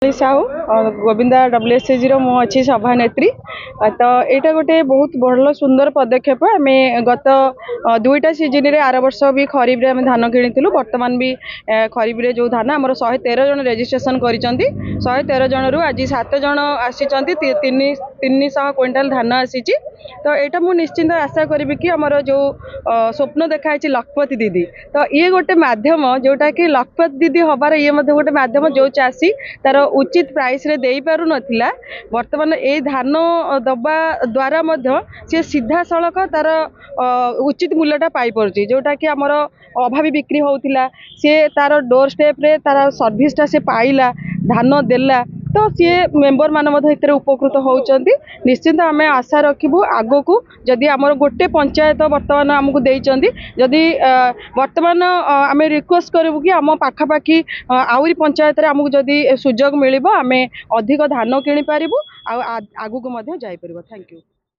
साहू गोविंदा डब्ल्यूएसएजी मु अच्छी सभानेत्री तो यहाँ गोटे बहुत भल सुंदर पदक्षेप आम गत दुईटा सीजन रे आर वर्ष भी खरीफ रे धान किणु बर्तमान भी खरीफ रे जो धान आम 113 जन रेजिस्ट्रेशन कर 113 जन रु आज 7 जन आसी 300 क्विंटाल धान आसी तो यहाँ मुझे निश्चिंत आशा करी कि आमर जो स्वप्न देखाई लखपति दीदी तो ये गोटे मध्यम जोटा कि लखपति दीदी हबार ये गोटे मध्यम जो चाषी तार उचित प्राइस रे दे पारु नथिला वर्तमान ए धान दबा द्वारा सी सीधा सड़क तार उचित मूल्यटा पाई पड़ुछि जोटा कि आमर अभावी बिक्री होउथिला सी तार डोर स्टेप रे तार सर्विसटा से पाइला धान देला तो सी मेंबर मान उपकृत होउचंती। निश्चिंत आम आशा रखिबू आगो को जदि आमर गोटे पंचायत वर्तमान आमको देइचंती जदि वर्तमान आम रिक्वेस्ट करूँ कि आम पाखापाखि आउरी पंचायत रे आमको जदि सुजोग मिलिबो आम अधिक धान किनि पारिबू आगु को जाई परिबो। Thank you.